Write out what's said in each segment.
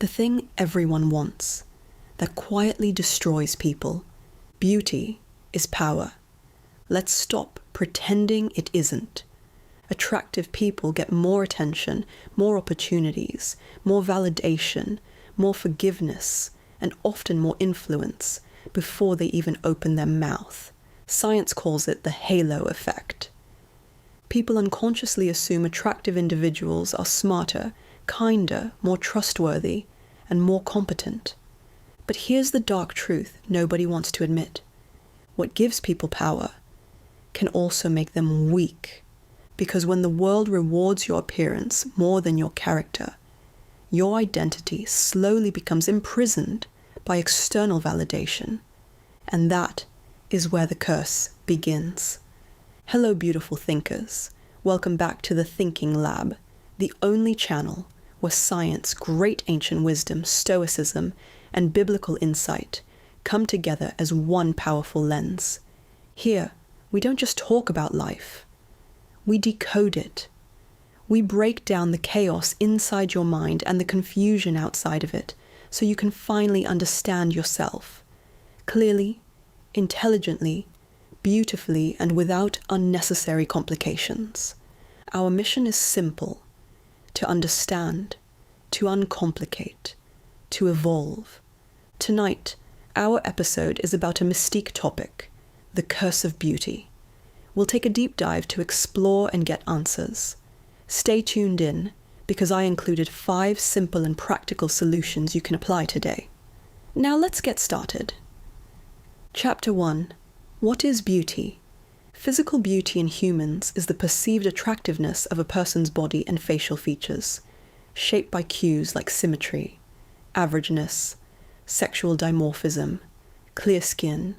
The thing everyone wants, that quietly destroys people. Beauty is power. Let's stop pretending it isn't. Attractive people get more attention, more opportunities, more validation, more forgiveness, and often more influence before they even open their mouth. Science calls it the halo effect. People unconsciously assume attractive individuals are smarter, kinder, more trustworthy, and more competent. But here's the dark truth nobody wants to admit. What gives people power can also make them weak, because when the world rewards your appearance more than your character, your identity slowly becomes imprisoned by external validation, and that is where the curse begins. Hello, beautiful thinkers. Welcome back to the Thinking Lab, the only channel where science, great ancient wisdom, stoicism, and biblical insight come together as one powerful lens. Here, we don't just talk about life. We decode it. We break down the chaos inside your mind and the confusion outside of it so you can finally understand yourself clearly, intelligently, beautifully, and without unnecessary complications. Our mission is simple: to understand, to uncomplicate, to evolve. Tonight, our episode is about a mystique topic, the curse of beauty. We'll take a deep dive to explore and get answers. Stay tuned in, because I included 5 simple and practical solutions you can apply today. Now let's get started. Chapter 1. What is beauty? Physical beauty in humans is the perceived attractiveness of a person's body and facial features, shaped by cues like symmetry, averageness, sexual dimorphism, clear skin,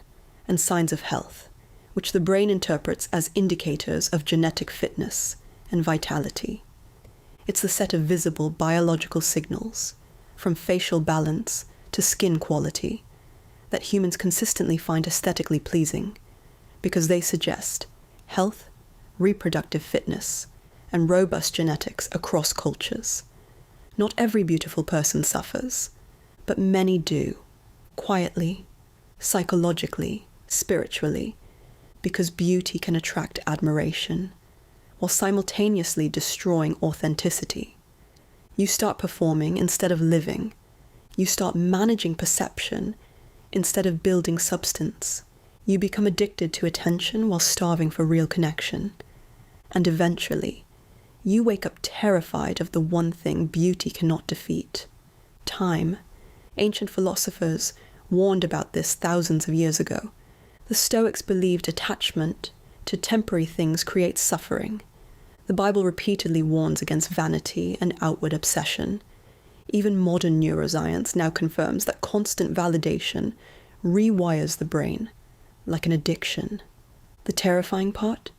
and signs of health, which the brain interprets as indicators of genetic fitness and vitality. It's the set of visible biological signals, from facial balance to skin quality, that humans consistently find aesthetically pleasing, because they suggest health, reproductive fitness, and robust genetics across cultures. Not every beautiful person suffers, but many do, quietly, psychologically, spiritually, because beauty can attract admiration, while simultaneously destroying authenticity. You start performing instead of living. You start managing perception instead of building substance. You become addicted to attention while starving for real connection. And eventually, you wake up terrified of the one thing beauty cannot defeat: time. Ancient philosophers warned about this thousands of years ago. The Stoics believed attachment to temporary things creates suffering. The Bible repeatedly warns against vanity and outward obsession. Even modern neuroscience now confirms that constant validation rewires the brain, like an addiction. The terrifying part?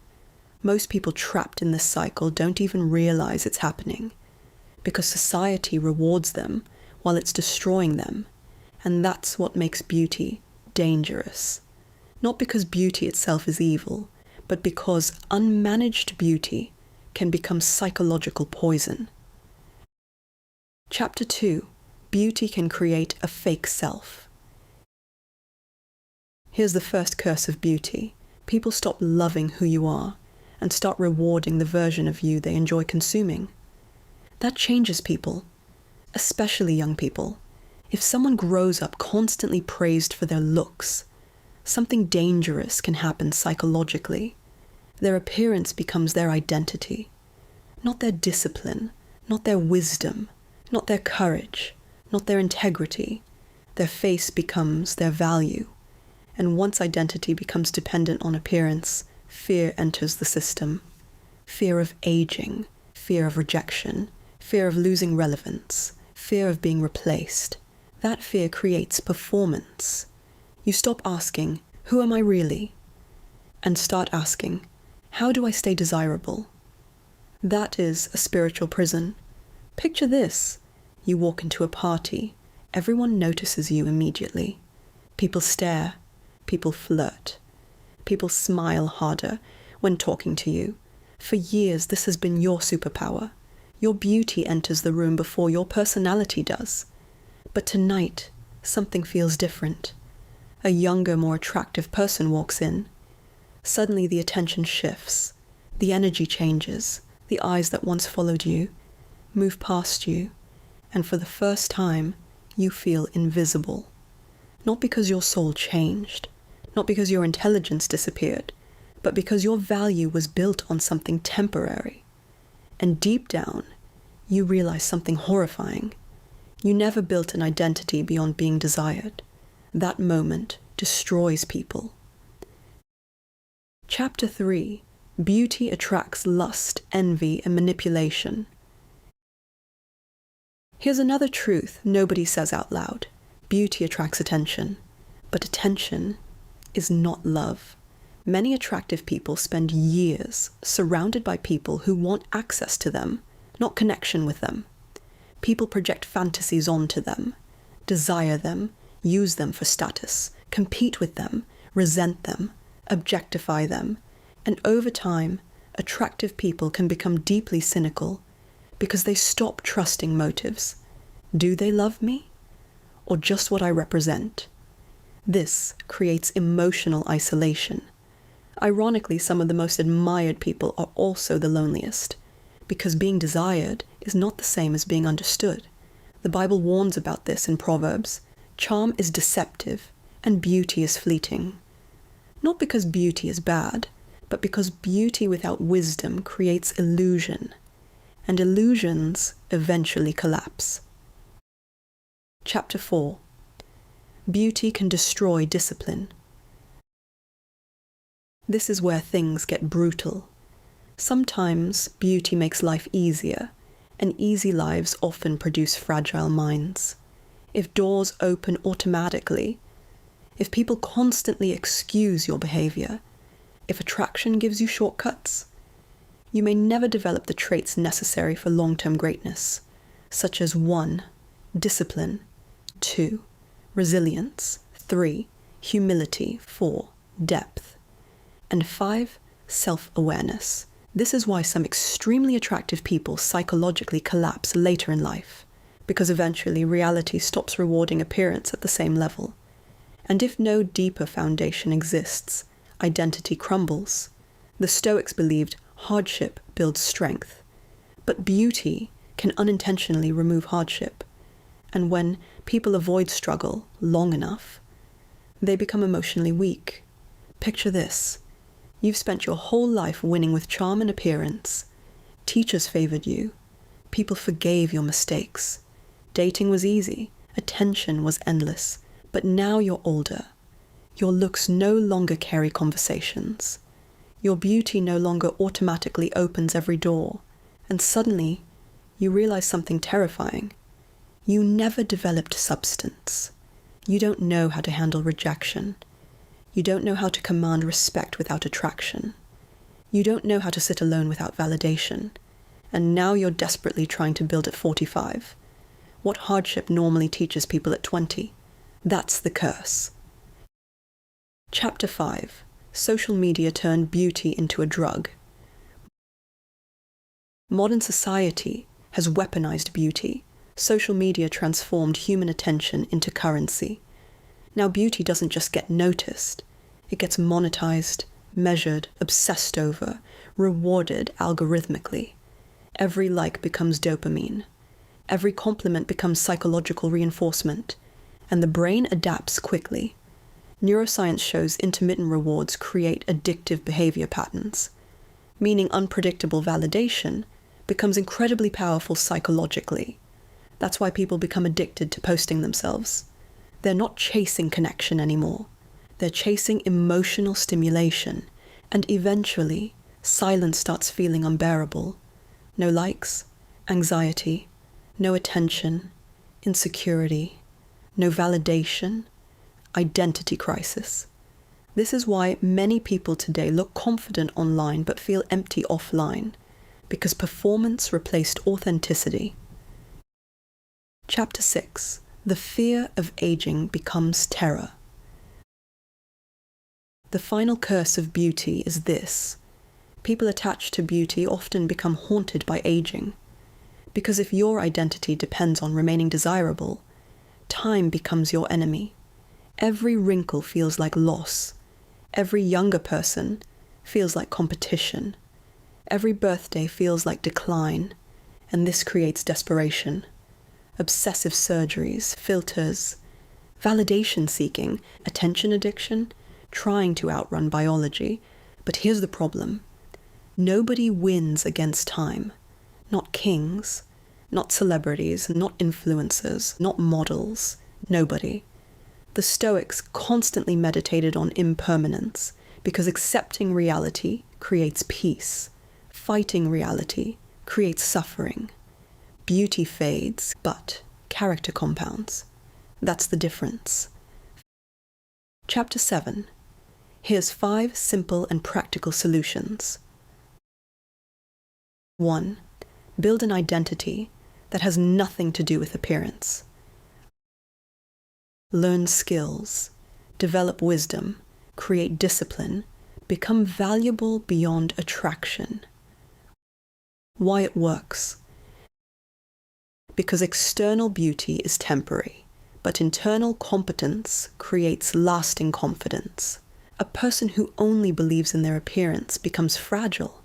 Most people trapped in this cycle don't even realize it's happening, because society rewards them while it's destroying them, and that's what makes beauty dangerous. Not because beauty itself is evil, but because unmanaged beauty can become psychological poison. Chapter 2. Beauty can create a fake self. Here's the first curse of beauty. People stop loving who you are and start rewarding the version of you they enjoy consuming. That changes people, especially young people. If someone grows up constantly praised for their looks, something dangerous can happen psychologically. Their appearance becomes their identity, not their discipline, not their wisdom, not their courage, not their integrity. Their face becomes their value. And once identity becomes dependent on appearance, fear enters the system. Fear of aging, fear of rejection, fear of losing relevance, fear of being replaced. That fear creates performance. You stop asking, who am I really? And start asking, how do I stay desirable? That is a spiritual prison. Picture this. You walk into a party. Everyone notices you immediately. People stare. People flirt. People smile harder when talking to you. For years, this has been your superpower. Your beauty enters the room before your personality does. But tonight, something feels different. A younger, more attractive person walks in. Suddenly the attention shifts. The energy changes. The eyes that once followed you move past you. And for the first time, you feel invisible. Not because your soul changed, not because your intelligence disappeared, but because your value was built on something temporary. And deep down, you realize something horrifying. You never built an identity beyond being desired. That moment destroys people. Chapter 3. Beauty attracts lust, envy, and manipulation. Here's another truth nobody says out loud. Beauty attracts attention, but attention is not love. Many attractive people spend years surrounded by people who want access to them, not connection with them. People project fantasies onto them, desire them, use them for status, compete with them, resent them, objectify them, and over time, attractive people can become deeply cynical because they stop trusting motives. Do they love me? Or just what I represent? This creates emotional isolation. Ironically, some of the most admired people are also the loneliest, because being desired is not the same as being understood. The Bible warns about this in Proverbs. Charm is deceptive, and beauty is fleeting. Not because beauty is bad, but because beauty without wisdom creates illusion, and illusions eventually collapse. Chapter 4. Beauty can destroy discipline. This is where things get brutal. Sometimes beauty makes life easier, and easy lives often produce fragile minds. If doors open automatically, if people constantly excuse your behavior, if attraction gives you shortcuts, you may never develop the traits necessary for long-term greatness, such as 1. Discipline, 2. Resilience, 3. Humility, 4. Depth, and 5. Self-awareness. This is why some extremely attractive people psychologically collapse later in life, because eventually reality stops rewarding appearance at the same level. And if no deeper foundation exists, identity crumbles. The Stoics believed hardship builds strength, but beauty can unintentionally remove hardship. And when people avoid struggle long enough, they become emotionally weak. Picture this. You've spent your whole life winning with charm and appearance. Teachers favored you. People forgave your mistakes. Dating was easy. Attention was endless. But now you're older. Your looks no longer carry conversations. Your beauty no longer automatically opens every door. And suddenly, you realize something terrifying. You never developed substance. You don't know how to handle rejection. You don't know how to command respect without attraction. You don't know how to sit alone without validation. And now you're desperately trying to build at 45. What hardship normally teaches people at 20? That's the curse. Chapter 5. Social media turned beauty into a drug. Modern society has weaponized beauty. Social media transformed human attention into currency. Now beauty doesn't just get noticed. It gets monetized, measured, obsessed over, rewarded algorithmically. Every like becomes dopamine. Every compliment becomes psychological reinforcement. And the brain adapts quickly. Neuroscience shows intermittent rewards create addictive behavior patterns, meaning unpredictable validation becomes incredibly powerful psychologically. That's why people become addicted to posting themselves. They're not chasing connection anymore. They're chasing emotional stimulation, and eventually, silence starts feeling unbearable. No likes, anxiety, no attention, insecurity, no validation, identity crisis. This is why many people today look confident online but feel empty offline, because performance replaced authenticity. Chapter 6. The fear of aging becomes terror. The final curse of beauty is this. People attached to beauty often become haunted by aging. Because if your identity depends on remaining desirable, time becomes your enemy. Every wrinkle feels like loss. Every younger person feels like competition. Every birthday feels like decline, and this creates desperation. Obsessive surgeries, filters, validation seeking, attention addiction, trying to outrun biology. But here's the problem. Nobody wins against time. Not kings, not celebrities, not influencers, not models. Nobody. The Stoics constantly meditated on impermanence because accepting reality creates peace. Fighting reality creates suffering. Beauty fades, but character compounds. That's the difference. Chapter 7. Here's 5 simple and practical solutions. 1. Build an identity that has nothing to do with appearance. Learn skills, develop wisdom, create discipline, become valuable beyond attraction. Why it works. Because external beauty is temporary, but internal competence creates lasting confidence. A person who only believes in their appearance becomes fragile.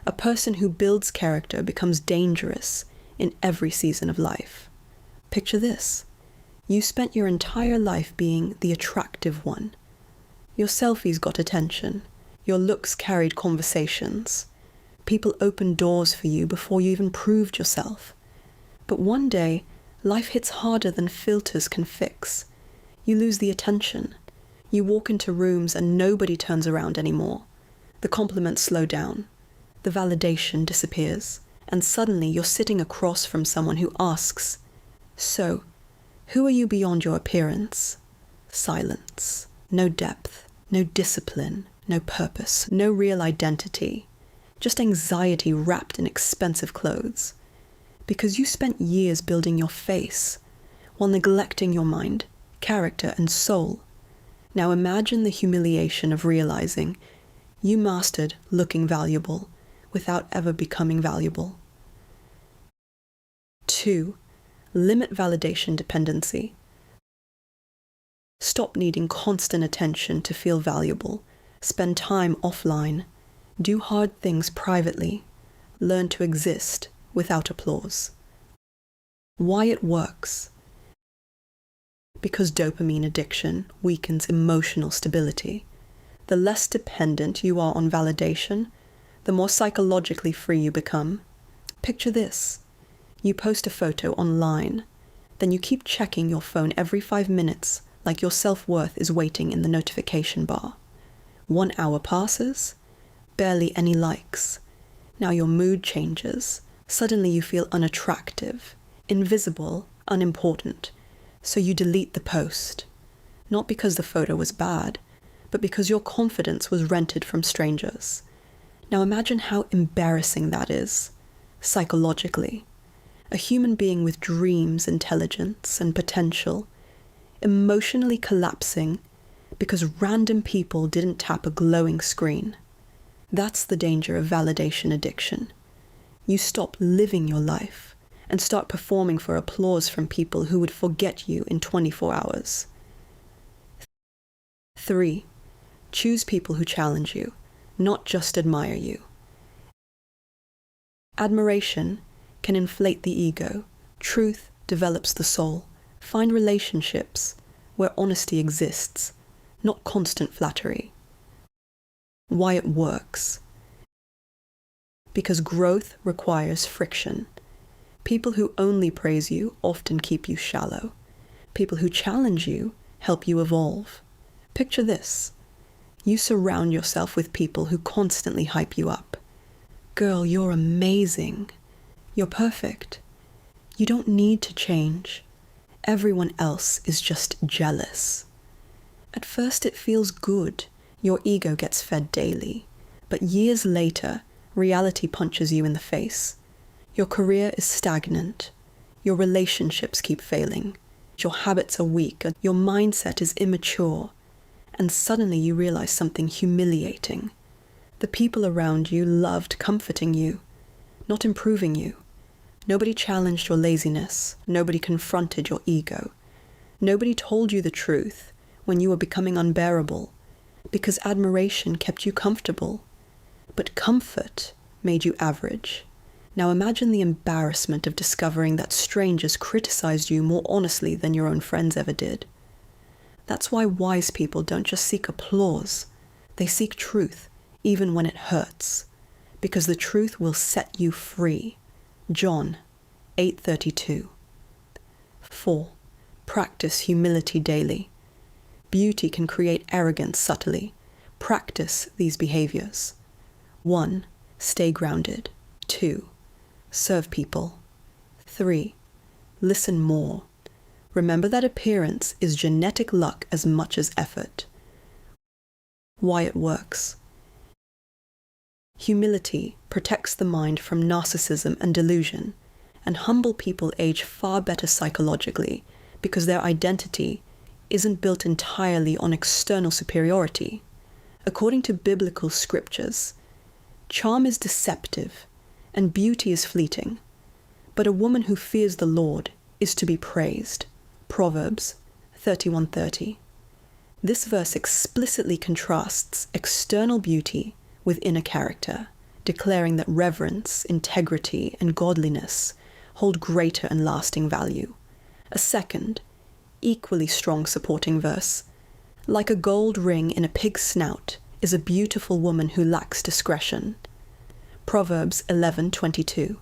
A person who builds character becomes dangerous in every season of life. Picture this. You spent your entire life being the attractive one. Your selfies got attention. Your looks carried conversations. People opened doors for you before you even proved yourself. But one day, life hits harder than filters can fix. You lose the attention. You walk into rooms and nobody turns around anymore. The compliments slow down. The validation disappears. And suddenly you're sitting across from someone who asks, "So, who are you beyond your appearance?" Silence. No depth. No discipline. No purpose. No real identity. Just anxiety wrapped in expensive clothes. Because you spent years building your face while neglecting your mind, character, and soul. Now imagine the humiliation of realizing you mastered looking valuable without ever becoming valuable. 2. Limit validation dependency. Stop needing constant attention to feel valuable. Spend time offline. Do hard things privately. Learn to exist without applause. Why it works. Because dopamine addiction weakens emotional stability. The less dependent you are on validation, the more psychologically free you become. Picture this. You post a photo online, then you keep checking your phone every 5 minutes like your self-worth is waiting in the notification bar. 1 hour passes, barely any likes. Now your mood changes. Suddenly you feel unattractive, invisible, unimportant. So you delete the post. Not because the photo was bad, but because your confidence was rented from strangers. Now imagine how embarrassing that is, psychologically. A human being with dreams, intelligence, and potential, emotionally collapsing because random people didn't tap a glowing screen. That's the danger of validation addiction. You stop living your life and start performing for applause from people who would forget you in 24 hours. 3. Choose people who challenge you, not just admire you. Admiration can inflate the ego. Truth develops the soul. Find relationships where honesty exists, not constant flattery. Why it works. Because growth requires friction. People who only praise you often keep you shallow. People who challenge you help you evolve. Picture this. You surround yourself with people who constantly hype you up. Girl, you're amazing. You're perfect. You don't need to change. Everyone else is just jealous. At first it feels good. Your ego gets fed daily. But years later, reality punches you in the face. Your career is stagnant. Your relationships keep failing. Your habits are weak. Your mindset is immature. And suddenly you realize something humiliating. The people around you loved comforting you, not improving you. Nobody challenged your laziness. Nobody confronted your ego. Nobody told you the truth when you were becoming unbearable, because admiration kept you comfortable. But comfort made you average. Now imagine the embarrassment of discovering that strangers criticized you more honestly than your own friends ever did. That's why wise people don't just seek applause. They seek truth, even when it hurts, because the truth will set you free. John 8:32. 4. Practice humility daily. Beauty can create arrogance subtly. Practice these behaviors. 1. Stay grounded. 2. Serve people. 3. Listen more. Remember that appearance is genetic luck as much as effort. Why it works. Humility protects the mind from narcissism and delusion, and humble people age far better psychologically because their identity isn't built entirely on external superiority. According to biblical scriptures, charm is deceptive and beauty is fleeting, but a woman who fears the Lord is to be praised. Proverbs 31:30. This verse explicitly contrasts external beauty with inner character, declaring that reverence, integrity, and godliness hold greater and lasting value. A second, equally strong supporting verse, like a gold ring in a pig's snout is a beautiful woman who lacks discretion. Proverbs 11:22.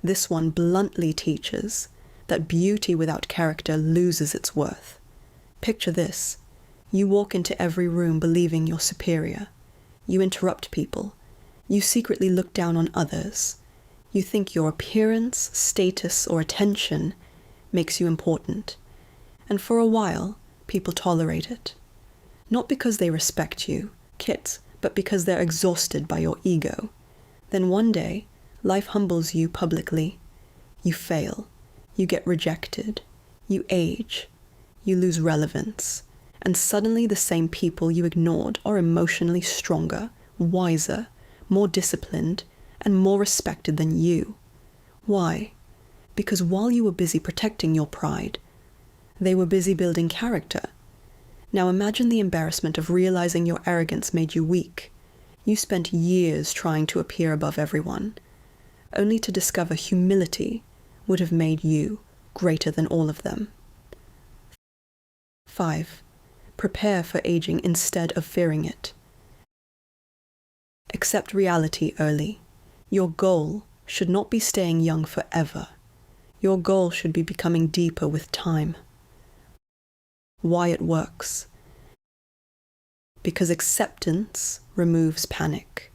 This one bluntly teaches that beauty without character loses its worth. Picture this. You walk into every room believing you're superior. You interrupt people. You secretly look down on others. You think your appearance, status, or attention makes you important. And for a while, people tolerate it. Not because they respect you, Kit, but because they're exhausted by your ego. Then one day, life humbles you publicly. You fail. You get rejected. You age. You lose relevance. And suddenly the same people you ignored are emotionally stronger, wiser, more disciplined, and more respected than you. Why? Because while you were busy protecting your pride, they were busy building character. Now imagine the embarrassment of realizing your arrogance made you weak. You spent years trying to appear above everyone, only to discover humility would have made you greater than all of them. 5. Prepare for aging instead of fearing it. Accept reality early. Your goal should not be staying young forever. Your goal should be becoming deeper with time. Why it works. Because acceptance removes panic.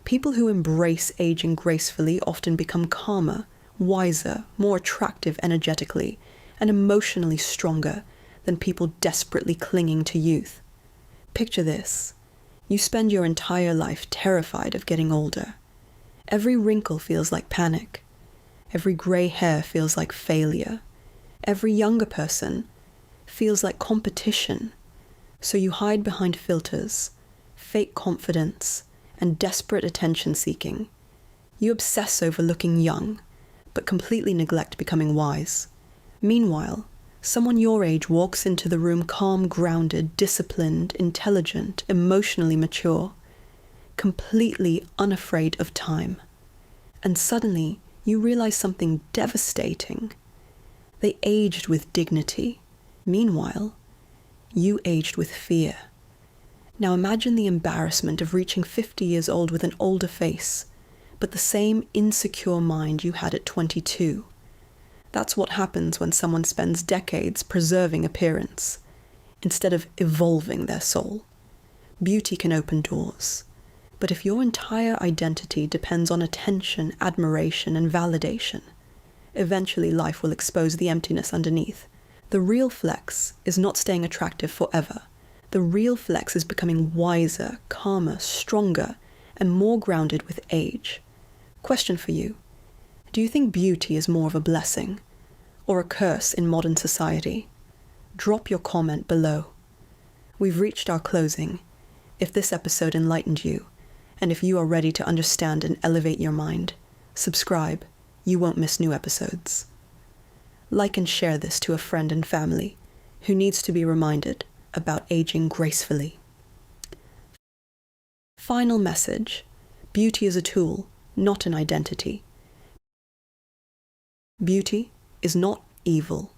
People who embrace aging gracefully often become calmer, wiser, more attractive energetically, and emotionally stronger than people desperately clinging to youth. Picture this. You spend your entire life terrified of getting older. Every wrinkle feels like panic. Every grey hair feels like failure. Every younger person feels like competition. So you hide behind filters, fake confidence, and desperate attention seeking. You obsess over looking young, but completely neglect becoming wise. Meanwhile, someone your age walks into the room calm, grounded, disciplined, intelligent, emotionally mature, completely unafraid of time. And suddenly, you realize something devastating. They aged with dignity. Meanwhile, you aged with fear. Now imagine the embarrassment of reaching 50 years old with an older face, but the same insecure mind you had at 22. That's what happens when someone spends decades preserving appearance, instead of evolving their soul. Beauty can open doors, but if your entire identity depends on attention, admiration, and validation, eventually life will expose the emptiness underneath. The real flex is not staying attractive forever. The real flex is becoming wiser, calmer, stronger, and more grounded with age. Question for you. Do you think beauty is more of a blessing or a curse in modern society? Drop your comment below. We've reached our closing. If this episode enlightened you, and if you are ready to understand and elevate your mind, subscribe. You won't miss new episodes. Like and share this to a friend and family. who needs to be reminded about aging gracefully. Final message: beauty is a tool, not an identity. Beauty is not evil,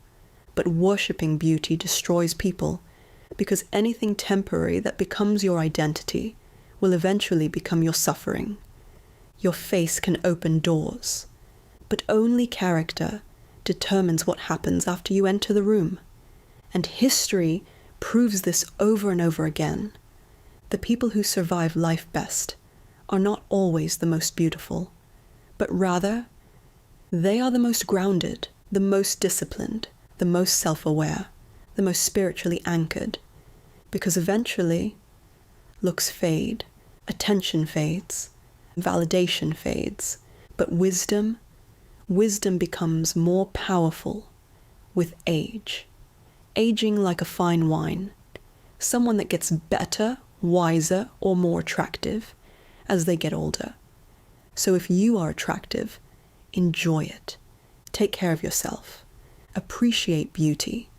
but worshipping beauty destroys people, because anything temporary that becomes your identity will eventually become your suffering. Your face can open doors, but only character determines what happens after you enter the room. And history proves this over and over again. The people who survive life best are not always the most beautiful, but rather they are the most grounded, the most disciplined, the most self-aware, the most spiritually anchored, because eventually looks fade, attention fades, validation fades, but wisdom becomes more powerful with age. Aging like a fine wine, someone that gets better, wiser, or more attractive as they get older. So if you are attractive, enjoy it. Take care of yourself. Appreciate beauty.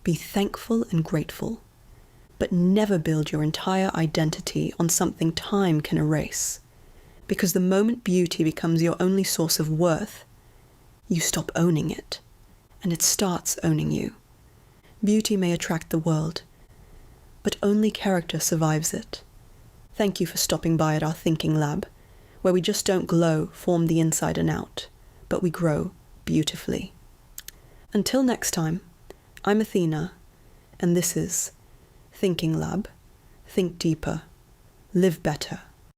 Be thankful and grateful. But never build your entire identity on something time can erase. Because the moment beauty becomes your only source of worth, you stop owning it, and it starts owning you. Beauty may attract the world, but only character survives it. Thank you for stopping by at our Thinking Lab, where we just don't glow from the inside and out, but we grow beautifully. Until next time, I'm Athena, and this is Thinking Lab. Think deeper, live better.